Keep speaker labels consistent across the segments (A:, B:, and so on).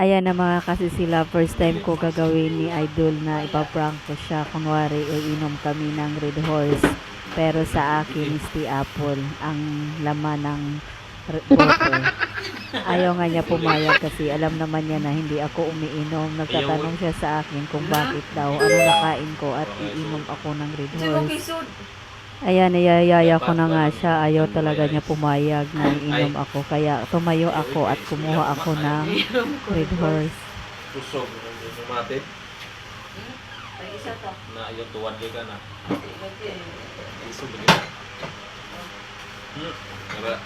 A: Ayan na mga kasi sila, first time ko gagawin ni Idol na ipaprank ko siya. Kunwari, iinom kami ng Red Horse. Pero sa akin, Misty Apple, ang laman ng bote. Ayaw nga niya pumayag kasi alam naman niya na hindi ako umiinom. Nagtatanong siya sa akin kung bakit daw, ano nakain ko at iinom ako ng Red Horse. Ayan, niyayaya ko na nga siya. Ayaw talaga niya pumayag na iinom ako. Kaya tumayo ako at kumuha ako ng Red Horse.
B: Pusog ng mate.
C: Ay, isa to.
B: Na yung tuwan ka na. Iso ba Nara.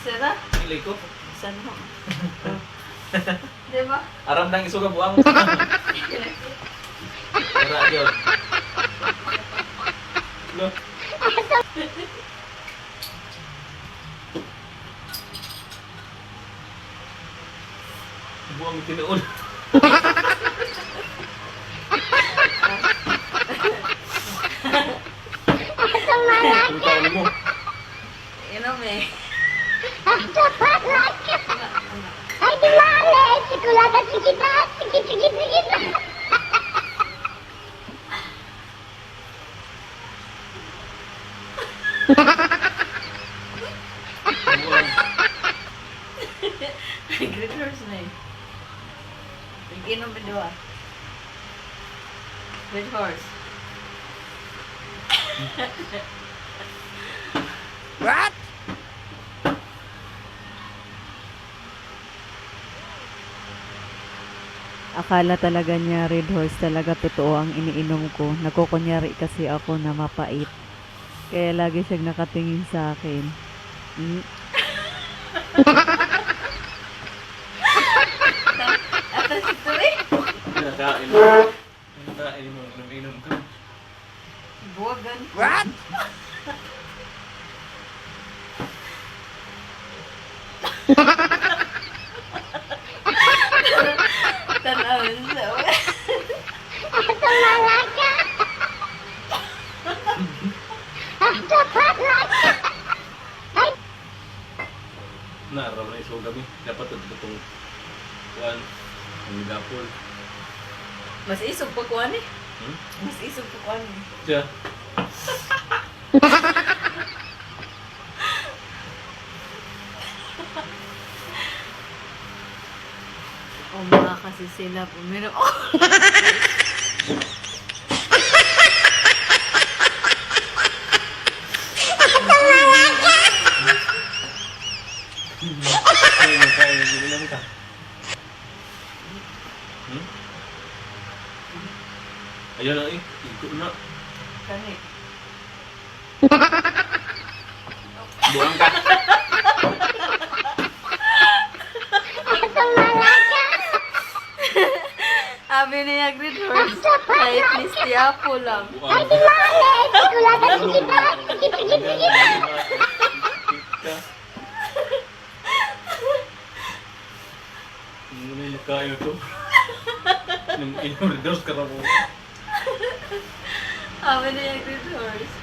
C: Sira?
B: Pilay ko.
C: Saan mo? Diba?
B: Aram nang iso ka buang. Nara yun. Lo. Buang tinuon. Ang taon mo.
C: Inom eh.
D: Ay, di mali! Sikulata, sikita! Sikit!
C: Red horse na eh. Inom pa dua. Red horse.
D: What?
A: Akala talaga niya Red Horse talaga totoo ang iniinom ko. Nagkukunyari kasi ako na mapait. Kaya lagi siyang nakatingin sa akin.
C: Atas ito eh.
B: Nakain mo. Nakain mo. Inom ka.
C: Buwagan.
D: What?
C: Tanawin sa
D: Tumalaka!
B: Naraw na iso kami. Dapat ito itong kuwan. Ang midapol.
C: Mas isog pa kuhan eh.
B: Hmm?
C: Mas isog pa kuhan eh.
B: Siya.
C: O mga kasi sila puminom. Oh!
B: Inom ka. Ayun na eh. Ikot na.
C: Kani.
B: Buang ka.
C: Abi niya Red Horse. Kahit Misty Apple lang.
B: Buang
D: Di mali! Sikulata, sikita!
B: Ano na yung nakain ito? Nung inom rin daw sa karamo.
C: Abi niya Red Horse.